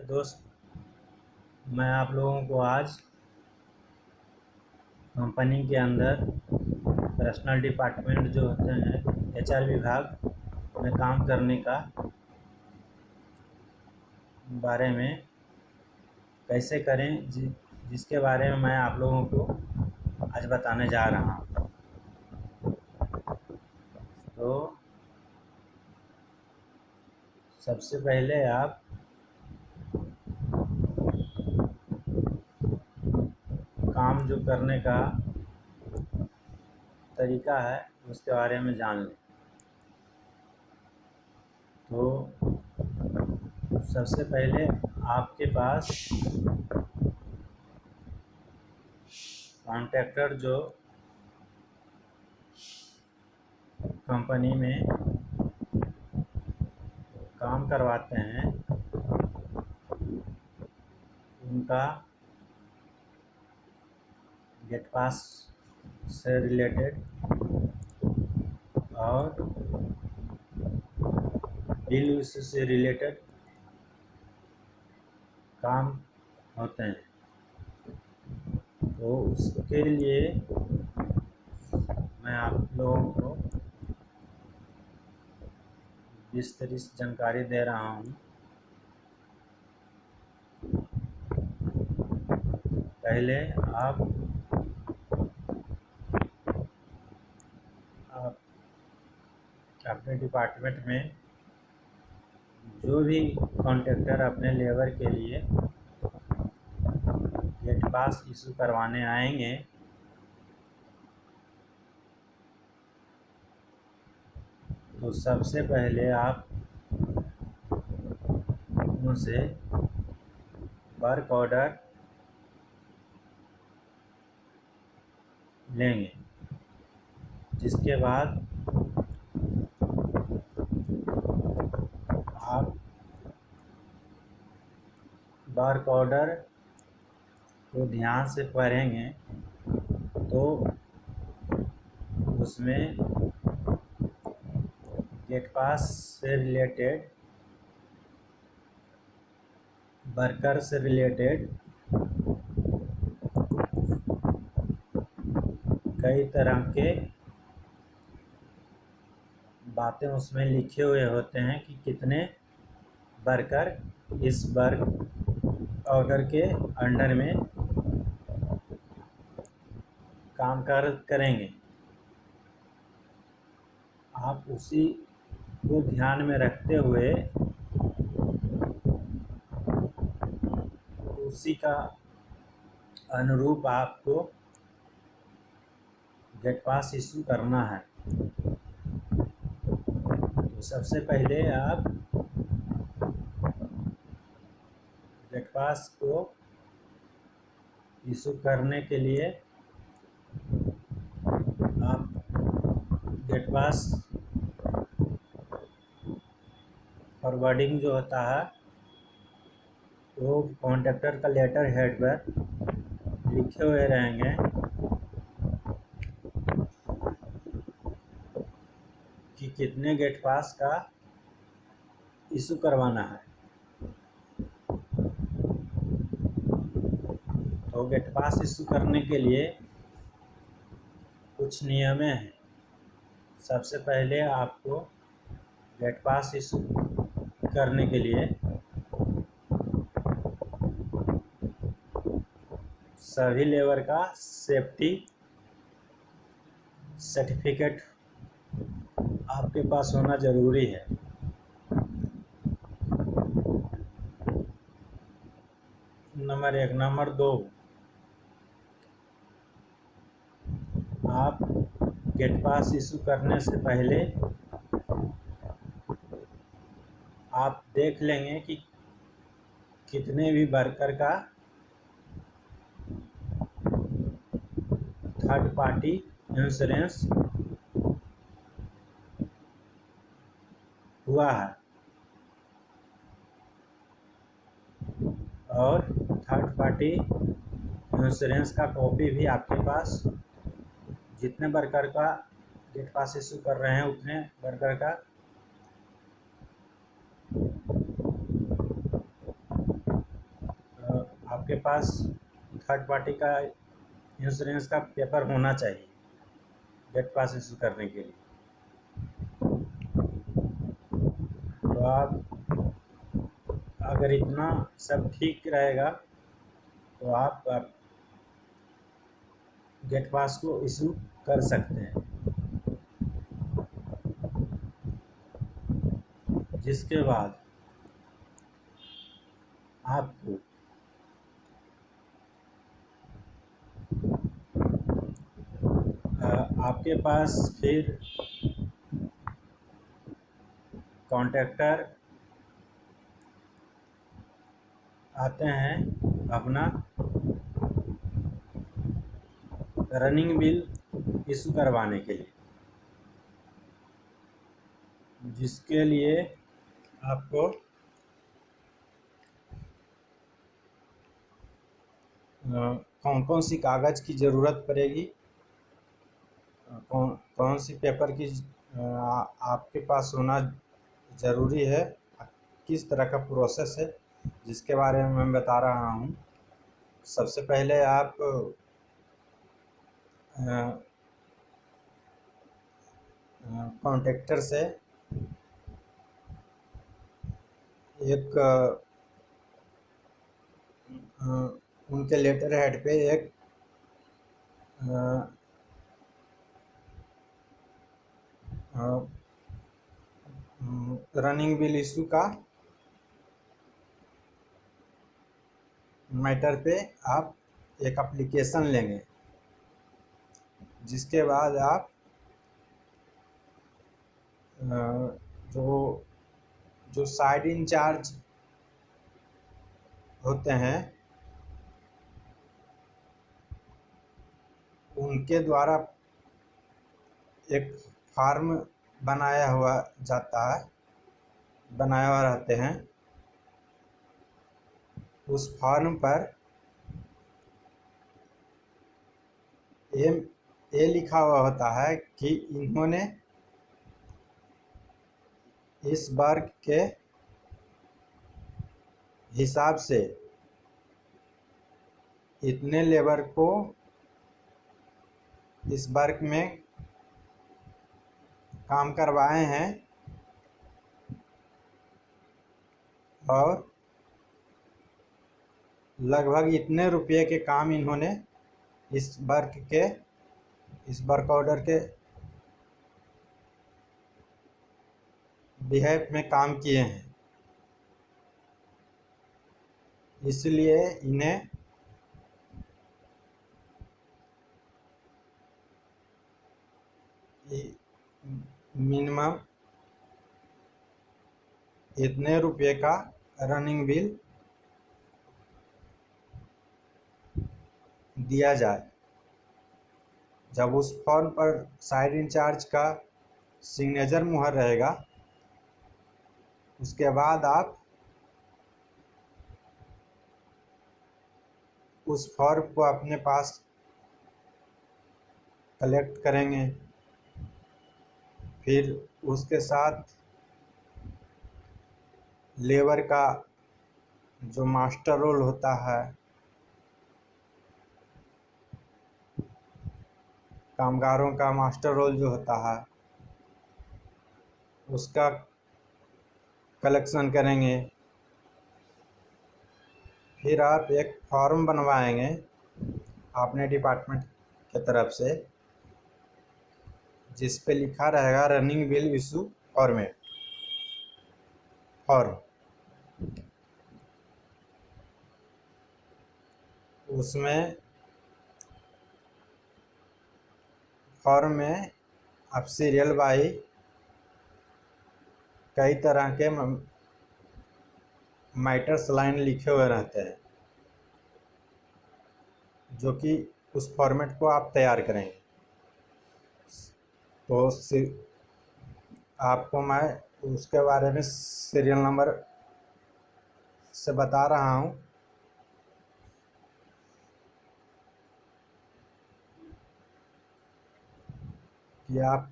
दोस्त, मैं आप लोगों को आज कंपनी के अंदर पर्सनल डिपार्टमेंट जो होते हैं एचआर विभाग में काम करने का बारे में कैसे करें जिसके बारे में मैं आप लोगों को आज बताने जा रहा हूँ। तो सबसे पहले आप काम जो करने का तरीका है उसके बारे में जान लें। तो सबसे पहले आपके पास कॉन्ट्रैक्टर जो कंपनी में काम करवाते हैं उनका गेट पास से रिलेटेड और बिल से रिलेटेड काम होते हैं। तो उसके लिए मैं आप लोगों को विस्तारित जानकारी दे रहा हूँ। पहले आप अपने डिपार्टमेंट में जो भी कॉन्ट्रैक्टर अपने लेबर के लिए गेट पास इशू करवाने आएंगे तो सबसे पहले आप उनसे वर्क ऑर्डर लेंगे, जिसके बाद आप वर्क ऑर्डर को ध्यान से पढ़ेंगे तो उसमें गेट पास से रिलेटेड, वर्कर से रिलेटेड कई तरह के बातें उसमें लिखे हुए होते हैं कि कितने वर्कर इस वर्क ऑर्डर के अंडर में काम करेंगे। आप उसी को ध्यान में रखते हुए उसी का अनुरूप आपको गेट पास इशू करना है। तो सबसे पहले आप गेट पास को इशू करने के लिए आप गेट पास फॉरवर्डिंग जो होता है वो कॉन्ट्रैक्टर का लेटर हेड पर लिखे हुए रहेंगे कि कितने गेट पास का इशू करवाना है। तो गेट पास इशू करने के लिए कुछ नियम हैं। सबसे पहले आपको गेट पास इशू करने के लिए सभी लेबर का सेफ्टी सर्टिफिकेट आपके पास होना ज़रूरी है। नंबर 1। नंबर 2, आप गेट पास इशू करने से पहले आप देख लेंगे कि कितने भी वर्कर का थर्ड पार्टी इंश्योरेंस हुआ है और थर्ड पार्टी इंश्योरेंस का कॉपी भी आपके पास, जितने वर्कर का गेट पास इशू कर रहे हैं उतने वर्कर का आपके पास थर्ड पार्टी का इंश्योरेंस का पेपर होना चाहिए गेट पास इशू करने के लिए। तो आप अगर इतना सब ठीक रहेगा तो आप गेट पास को इशू कर सकते हैं। जिसके बाद आपको आपके पास फिर कॉन्ट्रैक्टर आते हैं अपना रनिंग बिल इशू करवाने के लिए, जिसके लिए आपको कौन कौन सी कागज़ की ज़रूरत पड़ेगी, कौन कौन सी पेपर की आपके पास होना ज़रूरी है, किस तरह का प्रोसेस है, जिसके बारे में मैं बता रहा हूँ। सबसे पहले आप कॉन्ट्रैक्टर से एक उनके लेटर हेड पे एक रनिंग बिल इशू का मैटर पे आप एक एप्लीकेशन लेंगे, जिसके बाद आप जो जो साइड इंचार्ज होते हैं उनके द्वारा एक फॉर्म बनाया हुआ जाता है, बनाया हुआ रहते हैं। उस फॉर्म पर ये लिखा हुआ होता है कि इन्होंने इस वर्ग के हिसाब से इतने लेबर को इस वर्ग में काम करवाए हैं और लगभग इतने रुपये के काम इन्होंने इस वर्क ऑर्डर के बिहेव में काम किए हैं, इसलिए इन्हें मिनिमम इतने रुपये का रनिंग बिल दिया जाए। जब उस फॉर्म पर साइड इंचार्ज का सिग्नेचर मुहर रहेगा, उसके बाद आप उस फॉर्म को अपने पास कलेक्ट करेंगे। फिर उसके साथ लेबर का जो मास्टर रोल होता है, कामगारों का मास्टर रोल जो होता है, उसका कलेक्शन करेंगे। फिर आप एक फॉर्म बनवाएंगे अपने डिपार्टमेंट की तरफ से, जिस पे लिखा रहेगा running bill issue format form. उसमें फॉर्म में आप सीरियल बाई कई तरह के मैटर्स लाइन लिखे हुए रहते हैं, जो कि उस फॉर्मेट को आप तैयार करेंगे। तो आपको मैं उसके बारे में सीरियल नंबर से बता रहा हूँ कि आप